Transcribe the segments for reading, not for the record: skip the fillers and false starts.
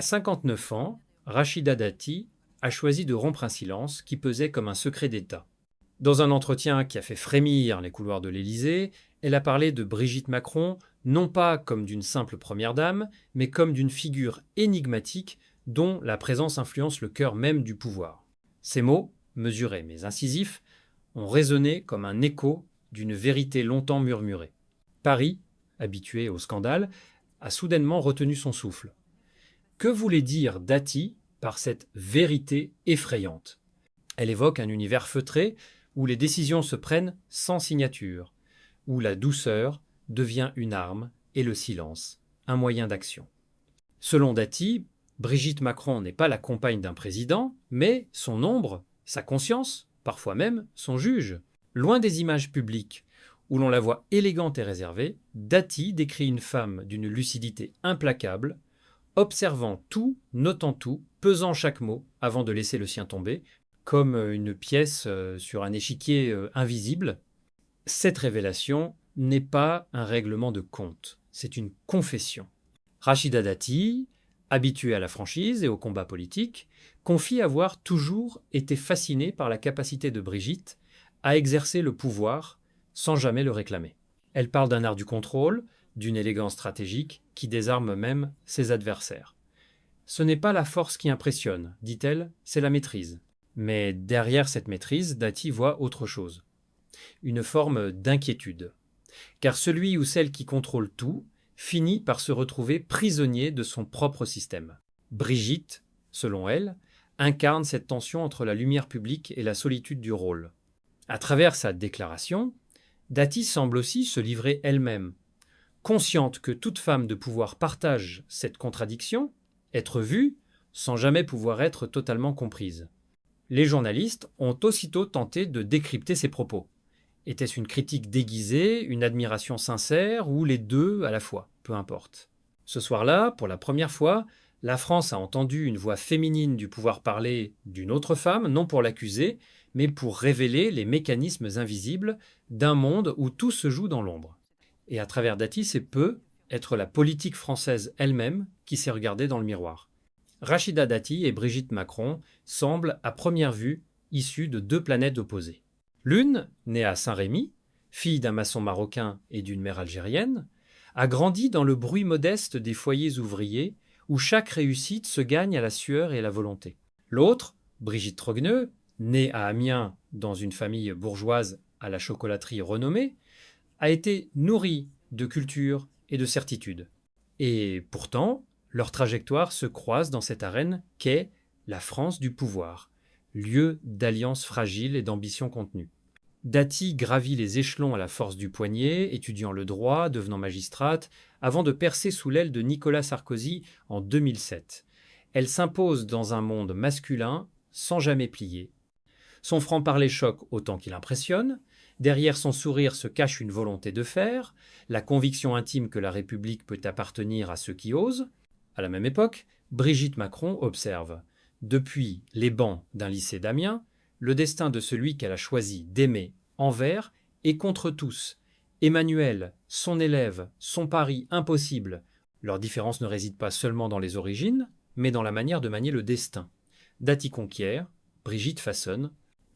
59 ans, Rachida Dati a choisi de rompre un silence qui pesait comme un secret d'État. Dans un entretien qui a fait frémir les couloirs de l'Élysée, elle a parlé de Brigitte Macron non pas comme d'une simple première dame, mais comme d'une figure énigmatique dont la présence influence le cœur même du pouvoir. Ces mots, mesurés mais incisifs, ont résonné comme un écho d'une vérité longtemps murmurée. Paris, habitué au scandale, a soudainement retenu son souffle. Que voulait dire Dati par cette vérité effrayante? Elle évoque un univers feutré où les décisions se prennent sans signature, où la douceur devient une arme et le silence un moyen d'action. Selon Dati, Brigitte Macron n'est pas la compagne d'un président, mais son ombre, sa conscience, parfois même son juge. Loin des images publiques où l'on la voit élégante et réservée, Dati décrit une femme d'une lucidité implacable, observant tout, notant tout, pesant chaque mot avant de laisser le sien tomber, comme une pièce sur un échiquier invisible. Cette révélation n'est pas un règlement de compte, c'est une confession. Rachida Dati, habituée à la franchise et au combat politique, confie avoir toujours été fascinée par la capacité de Brigitte à exercer le pouvoir sans jamais le réclamer. Elle parle d'un art du contrôle, d'une élégance stratégique qui désarme même ses adversaires. Ce n'est pas la force qui impressionne, dit-elle, c'est la maîtrise. Mais derrière cette maîtrise, Dati voit autre chose. Une forme d'inquiétude. Car celui ou celle qui contrôle tout finit par se retrouver prisonnier de son propre système. Brigitte, selon elle, incarne cette tension entre la lumière publique et la solitude du rôle. À travers sa déclaration, Dati semble aussi se livrer elle-même. Consciente que toute femme de pouvoir partage cette contradiction, être vue sans jamais pouvoir être totalement comprise. Les journalistes ont aussitôt tenté de décrypter ses propos. Était-ce une critique déguisée, une admiration sincère ou les deux à la fois? Peu importe. Ce soir-là, pour la première fois, la France a entendu une voix féminine du pouvoir parler d'une autre femme, non pour l'accuser, mais pour révéler les mécanismes invisibles d'un monde où tout se joue dans l'ombre. Et à travers Dati, c'est peu être la politique française elle-même qui s'est regardée dans le miroir. Rachida Dati et Brigitte Macron semblent, à première vue, issues de deux planètes opposées. L'une, née à Saint-Rémy, fille d'un maçon marocain et d'une mère algérienne, a grandi dans le bruit modeste des foyers ouvriers où chaque réussite se gagne à la sueur et à la volonté. L'autre, Brigitte Trogneux, née à Amiens dans une famille bourgeoise à la chocolaterie renommée, a été nourrie de culture et de certitude. Et pourtant, leurs trajectoires se croisent dans cette arène qu'est la France du pouvoir, lieu d'alliances fragiles et d'ambitions contenues. Dati gravit les échelons à la force du poignet, étudiant le droit, devenant magistrate, avant de percer sous l'aile de Nicolas Sarkozy en 2007. Elle s'impose dans un monde masculin sans jamais plier. Son franc-parler choque autant qu'il impressionne. Derrière son sourire se cache une volonté de faire, la conviction intime que la République peut appartenir à ceux qui osent. À la même époque, Brigitte Macron observe. Depuis les bancs d'un lycée d'Amiens, le destin de celui qu'elle a choisi d'aimer envers et contre tous. Emmanuel, son élève, son pari impossible. Leur différence ne réside pas seulement dans les origines, mais dans la manière de manier le destin. Dati conquiert, Brigitte façonne.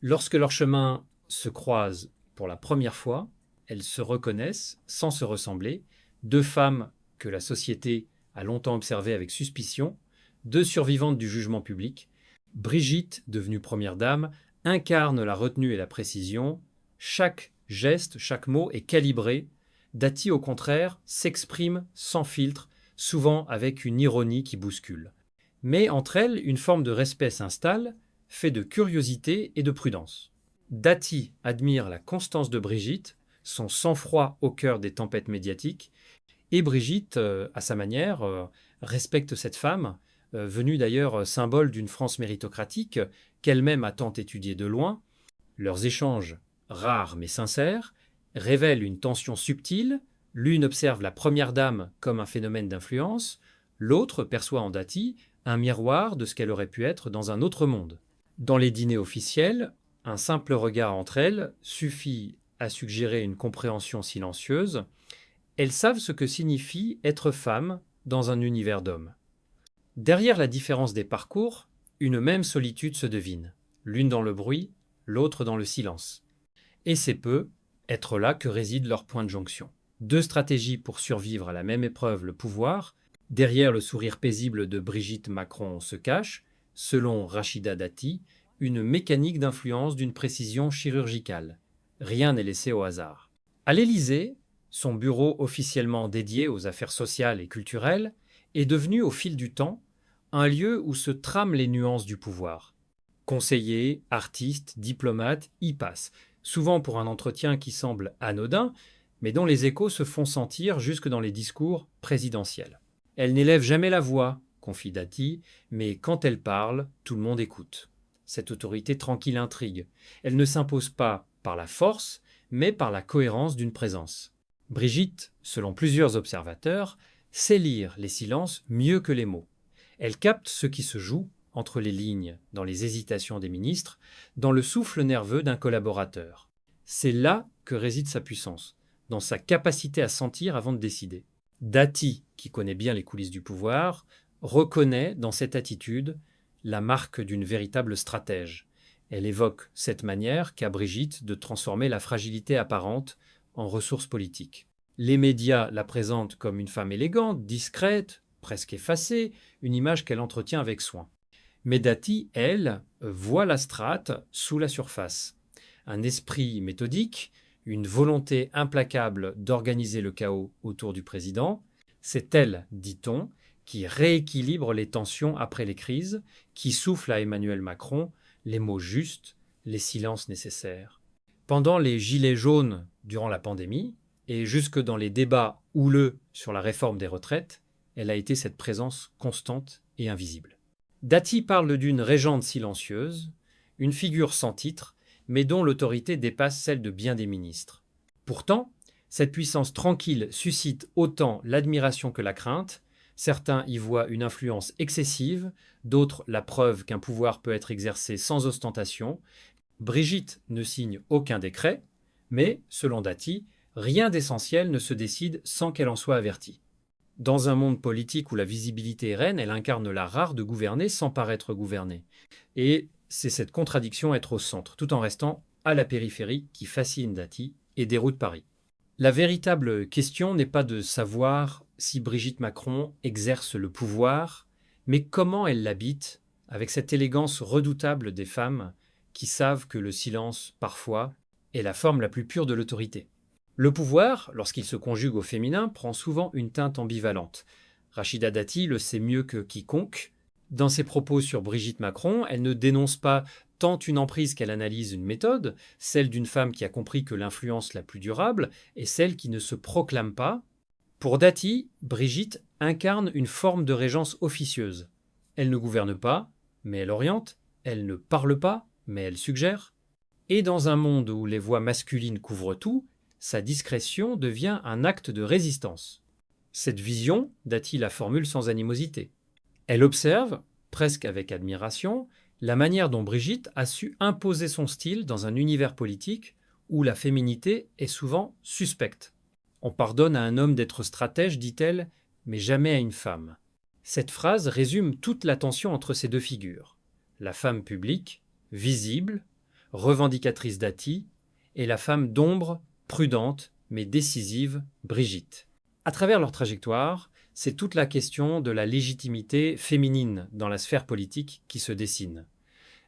Lorsque leurs chemins se croisent pour la première fois, elles se reconnaissent sans se ressembler, deux femmes que la société a longtemps observées avec suspicion, deux survivantes du jugement public. Brigitte, devenue première dame, incarne la retenue et la précision. Chaque geste, chaque mot est calibré. Dati, au contraire, s'exprime sans filtre, souvent avec une ironie qui bouscule. Mais entre elles, une forme de respect s'installe, fait de curiosité et de prudence. Dati admire la constance de Brigitte, son sang-froid au cœur des tempêtes médiatiques, et Brigitte, à sa manière, respecte cette femme, venue d'ailleurs symbole d'une France méritocratique qu'elle-même a tant étudiée de loin. Leurs échanges, rares mais sincères, révèlent une tension subtile. L'une observe la première dame comme un phénomène d'influence, l'autre perçoit en Dati un miroir de ce qu'elle aurait pu être dans un autre monde. Dans les dîners officiels, un simple regard entre elles suffit à suggérer une compréhension silencieuse. Elles savent ce que signifie être femme dans un univers d'hommes. Derrière la différence des parcours, une même solitude se devine, l'une dans le bruit, l'autre dans le silence. Et c'est peu être là que réside leur point de jonction. Deux stratégies pour survivre à la même épreuve, le pouvoir. Derrière le sourire paisible de Brigitte Macron se cache, selon Rachida Dati, une mécanique d'influence d'une précision chirurgicale. Rien n'est laissé au hasard. À l'Élysée, son bureau officiellement dédié aux affaires sociales et culturelles est devenu au fil du temps un lieu où se trament les nuances du pouvoir. Conseillers, artistes, diplomates y passent, souvent pour un entretien qui semble anodin, mais dont les échos se font sentir jusque dans les discours présidentiels. Elle n'élève jamais la voix, confie Dati, mais quand elle parle, tout le monde écoute. Cette autorité tranquille intrigue. Elle ne s'impose pas par la force, mais par la cohérence d'une présence. Brigitte, selon plusieurs observateurs, sait lire les silences mieux que les mots. Elle capte ce qui se joue entre les lignes, dans les hésitations des ministres, dans le souffle nerveux d'un collaborateur. C'est là que réside sa puissance, dans sa capacité à sentir avant de décider. Dati, qui connaît bien les coulisses du pouvoir, reconnaît dans cette attitude la marque d'une véritable stratège. Elle évoque cette manière qu'a Brigitte de transformer la fragilité apparente en ressource politique. Les médias la présentent comme une femme élégante, discrète, presque effacée, une image qu'elle entretient avec soin. Mais Dati, elle, voit la strate sous la surface. Un esprit méthodique, une volonté implacable d'organiser le chaos autour du président. C'est elle, dit-on, qui rééquilibre les tensions après les crises, qui souffle à Emmanuel Macron les mots justes, les silences nécessaires. Pendant les gilets jaunes durant la pandémie, et jusque dans les débats houleux sur la réforme des retraites, elle a été cette présence constante et invisible. Dati parle d'une régente silencieuse, une figure sans titre, mais dont l'autorité dépasse celle de bien des ministres. Pourtant, cette puissance tranquille suscite autant l'admiration que la crainte. Certains y voient une influence excessive, d'autres la preuve qu'un pouvoir peut être exercé sans ostentation. Brigitte ne signe aucun décret, mais, selon Dati, rien d'essentiel ne se décide sans qu'elle en soit avertie. Dans un monde politique où la visibilité est reine, elle incarne l'art rare de gouverner sans paraître gouvernée. Et c'est cette contradiction être au centre, tout en restant à la périphérie, qui fascine Dati et déroute Paris. La véritable question n'est pas de savoir si Brigitte Macron exerce le pouvoir, mais comment elle l'habite, avec cette élégance redoutable des femmes qui savent que le silence, parfois, est la forme la plus pure de l'autorité. Le pouvoir, lorsqu'il se conjugue au féminin, prend souvent une teinte ambivalente. Rachida Dati le sait mieux que quiconque. Dans ses propos sur Brigitte Macron, elle ne dénonce pas tant une emprise qu'elle analyse une méthode, celle d'une femme qui a compris que l'influence la plus durable est celle qui ne se proclame pas. Pour Dati, Brigitte incarne une forme de régence officieuse. Elle ne gouverne pas, mais elle oriente. Elle ne parle pas, mais elle suggère. Et dans un monde où les voix masculines couvrent tout, sa discrétion devient un acte de résistance. Cette vision, Dati la formule sans animosité. Elle observe, presque avec admiration, la manière dont Brigitte a su imposer son style dans un univers politique où la féminité est souvent suspecte. On pardonne à un homme d'être stratège, dit-elle, mais jamais à une femme. Cette phrase résume toute la tension entre ces deux figures. La femme publique, visible, revendicatrice Dati, et la femme d'ombre, prudente mais décisive, Brigitte. À travers leur trajectoire, c'est toute la question de la légitimité féminine dans la sphère politique qui se dessine.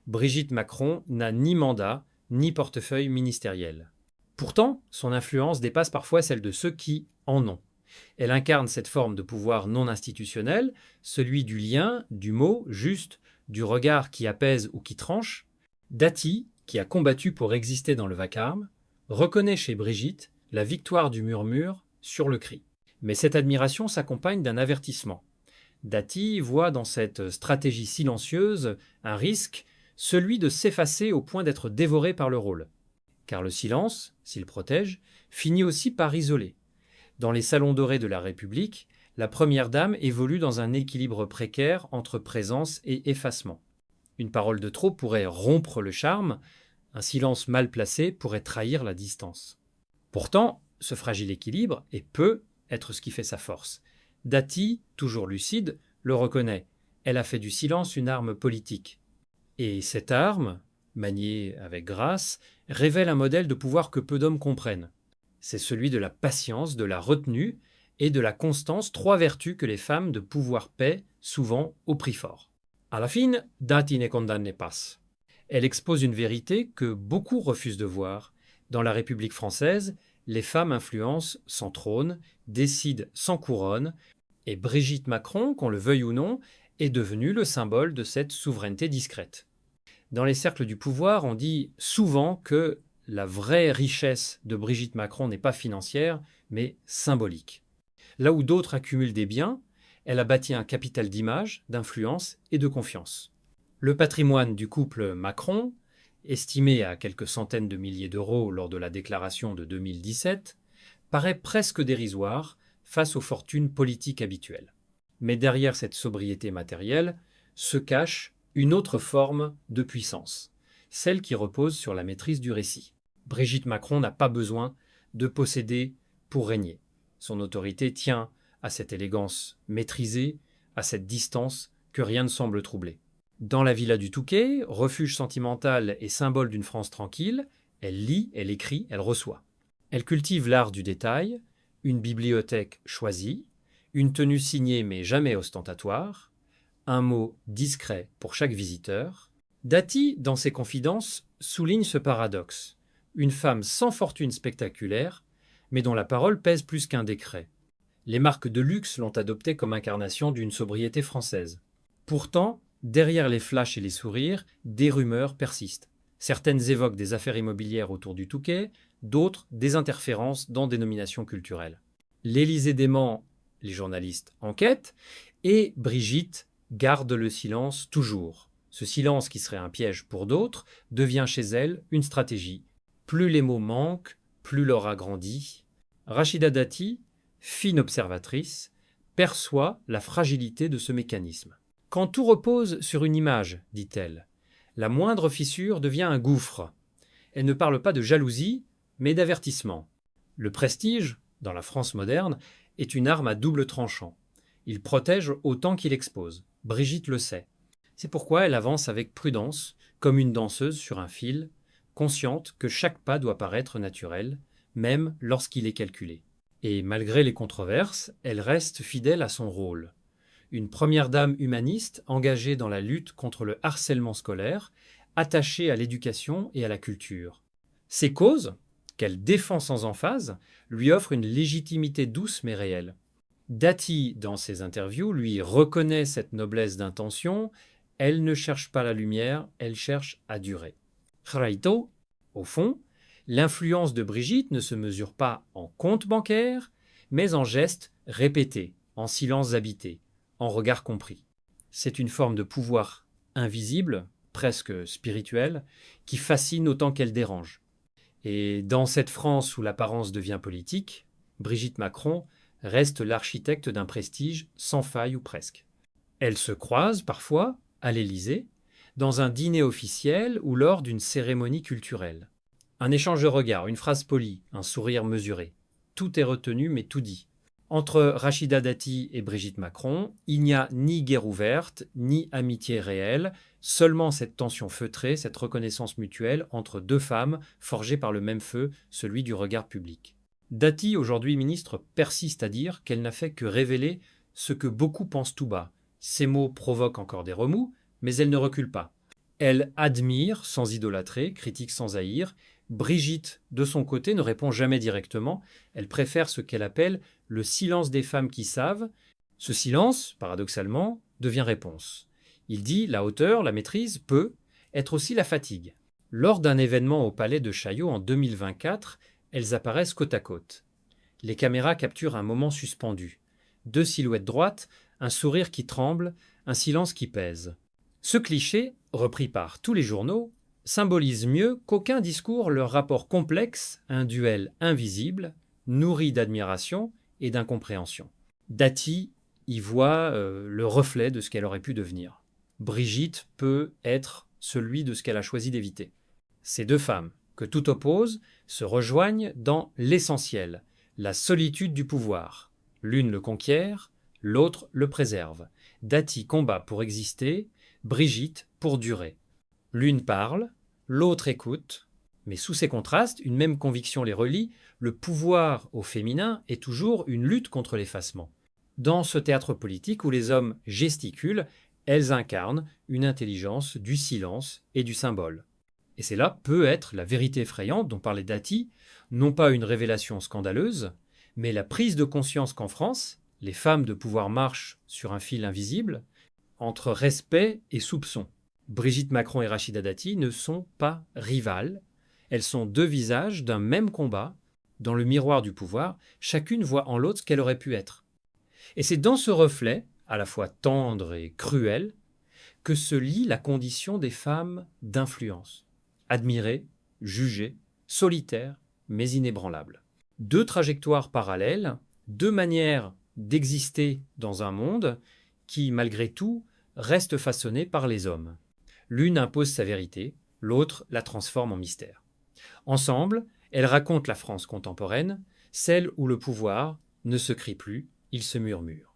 Brigitte Macron n'a ni mandat, ni portefeuille ministériel. Pourtant, son influence dépasse parfois celle de ceux qui en ont. Elle incarne cette forme de pouvoir non institutionnel, celui du lien, du mot juste, du regard qui apaise ou qui tranche. Dati, qui a combattu pour exister dans le vacarme, reconnaît chez Brigitte la victoire du murmure sur le cri. Mais cette admiration s'accompagne d'un avertissement. Dati voit dans cette stratégie silencieuse un risque, celui de s'effacer au point d'être dévoré par le rôle. Car le silence, s'il protège, finit aussi par isoler. Dans les salons dorés de la République, la première dame évolue dans un équilibre précaire entre présence et effacement. Une parole de trop pourrait rompre le charme, un silence mal placé pourrait trahir la distance. Pourtant, ce fragile équilibre peut être ce qui fait sa force. Dati, toujours lucide, le reconnaît. elle a fait du silence une arme politique. Et cette arme, maniée avec grâce, révèle un modèle de pouvoir que peu d'hommes comprennent. C'est celui de la patience, de la retenue et de la constance, trois vertus que les femmes de pouvoir paient souvent au prix fort. À la fin, Dati ne condanne pas. Elle expose une vérité que beaucoup refusent de voir. Dans la République française, les femmes influencent sans trône, décident sans couronne, et Brigitte Macron, qu'on le veuille ou non, est devenue le symbole de cette souveraineté discrète. Dans les cercles du pouvoir, on dit souvent que la vraie richesse de Brigitte Macron n'est pas financière, mais symbolique. Là où d'autres accumulent des biens, elle a bâti un capital d'image, d'influence et de confiance. Le patrimoine du couple Macron, estimé à quelques centaines de milliers d'euros lors de la déclaration de 2017, paraît presque dérisoire face aux fortunes politiques habituelles. Mais derrière cette sobriété matérielle se cache une autre forme de puissance, celle qui repose sur la maîtrise du récit. Brigitte Macron n'a pas besoin de posséder pour régner. Son autorité tient à cette élégance maîtrisée, à cette distance que rien ne semble troubler. Dans la villa du Touquet, refuge sentimental et symbole d'une France tranquille, elle lit, elle écrit, elle reçoit. Elle cultive l'art du détail, une bibliothèque choisie, une tenue signée mais jamais ostentatoire, un mot discret pour chaque visiteur. Dati, dans ses confidences, souligne ce paradoxe. Une femme sans fortune spectaculaire, mais dont la parole pèse plus qu'un décret. Les marques de luxe l'ont adoptée comme incarnation d'une sobriété française. Pourtant, derrière les flashs et les sourires, des rumeurs persistent. Certaines évoquent des affaires immobilières autour du Touquet, d'autres des interférences dans des nominations culturelles. L'Élysée dément, les journalistes enquêtent, et Brigitte garde le silence toujours. Ce silence qui serait un piège pour d'autres devient chez elle une stratégie. Plus les mots manquent, plus l'aura grandit. Rachida Dati, fine observatrice, perçoit la fragilité de ce mécanisme. Quand tout repose sur une image, dit-elle, la moindre fissure devient un gouffre. Elle ne parle pas de jalousie, mais d'avertissement. Le prestige, dans la France moderne, est une arme à double tranchant. Il protège autant qu'il expose. Brigitte le sait. C'est pourquoi elle avance avec prudence, comme une danseuse sur un fil, consciente que chaque pas doit paraître naturel, même lorsqu'il est calculé. Et malgré les controverses, elle reste fidèle à son rôle. Une première dame humaniste engagée dans la lutte contre le harcèlement scolaire, attachée à l'éducation et à la culture. Ces causes, qu'elle défend sans emphase, lui offrent une légitimité douce mais réelle. Dati, dans ses interviews, lui reconnaît cette noblesse d'intention. Elle ne cherche pas la lumière, elle cherche à durer. Raito, au fond, l'influence de Brigitte ne se mesure pas en compte bancaire, mais en gestes répétés, en silences habités, en regards compris. C'est une forme de pouvoir invisible, presque spirituel, qui fascine autant qu'elle dérange. Et dans cette France où l'apparence devient politique, Brigitte Macron reste l'architecte d'un prestige sans faille ou presque. Elle se croise parfois, à l'Élysée, dans un dîner officiel ou lors d'une cérémonie culturelle. Un échange de regards, une phrase polie, un sourire mesuré. Tout est retenu mais tout dit. Entre Rachida Dati et Brigitte Macron, il n'y a ni guerre ouverte, ni amitié réelle, seulement cette tension feutrée, cette reconnaissance mutuelle entre deux femmes forgées par le même feu, celui du regard public. Dati, aujourd'hui ministre, persiste à dire qu'elle n'a fait que révéler ce que beaucoup pensent tout bas. Ces mots provoquent encore des remous, mais elle ne recule pas. Elle admire sans idolâtrer, critique sans haïr. Brigitte, de son côté, ne répond jamais directement. Elle préfère ce qu'elle appelle le silence des femmes qui savent. Ce silence, paradoxalement, devient réponse. Il dit la hauteur, la maîtrise peut être aussi la fatigue. Lors d'un événement au palais de Chaillot en 2024, elles apparaissent côte à côte. Les caméras capturent un moment suspendu. Deux silhouettes droites, un sourire qui tremble, un silence qui pèse. Ce cliché, repris par tous les journaux, symbolise mieux qu'aucun discours leur rapport complexe, un duel invisible, nourri d'admiration et d'incompréhension. Dati y voit le reflet de ce qu'elle aurait pu devenir. Brigitte peut être celui de ce qu'elle a choisi d'éviter. Ces deux femmes, que tout oppose, se rejoignent dans l'essentiel, la solitude du pouvoir. L'une le conquiert, l'autre le préserve. Dati combat pour exister, Brigitte pour durer. L'une parle, l'autre écoute, mais sous ces contrastes, une même conviction les relie, le pouvoir au féminin est toujours une lutte contre l'effacement. Dans ce théâtre politique où les hommes gesticulent, elles incarnent une intelligence du silence et du symbole. Et c'est là peut être la vérité effrayante dont parlait Dati, non pas une révélation scandaleuse, mais la prise de conscience qu'en France, les femmes de pouvoir marchent sur un fil invisible, entre respect et soupçon. Brigitte Macron et Rachida Dati ne sont pas rivales, elles sont deux visages d'un même combat. Dans le miroir du pouvoir, chacune voit en l'autre ce qu'elle aurait pu être. Et c'est dans ce reflet, à la fois tendre et cruel, que se lie la condition des femmes d'influence. Admirées, jugées, solitaires, mais inébranlables. Deux trajectoires parallèles, deux manières d'exister dans un monde qui, malgré tout, reste façonné par les hommes. L'une impose sa vérité, l'autre la transforme en mystère. Ensemble, elles racontent la France contemporaine, celle où le pouvoir ne se crie plus, il se murmure.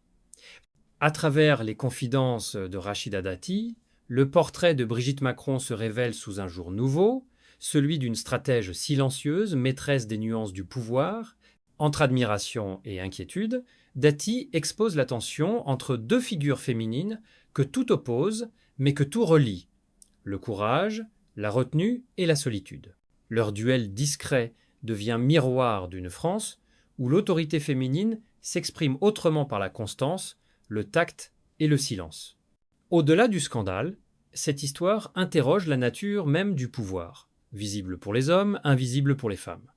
À travers les confidences de Rachida Dati, le portrait de Brigitte Macron se révèle sous un jour nouveau, celui d'une stratège silencieuse, maîtresse des nuances du pouvoir. Entre admiration et inquiétude, Dati expose la tension entre deux figures féminines que tout oppose, mais que tout relie. Le courage, la retenue et la solitude. Leur duel discret devient miroir d'une France où l'autorité féminine s'exprime autrement par la constance, le tact et le silence. Au-delà du scandale, cette histoire interroge la nature même du pouvoir, visible pour les hommes, invisible pour les femmes.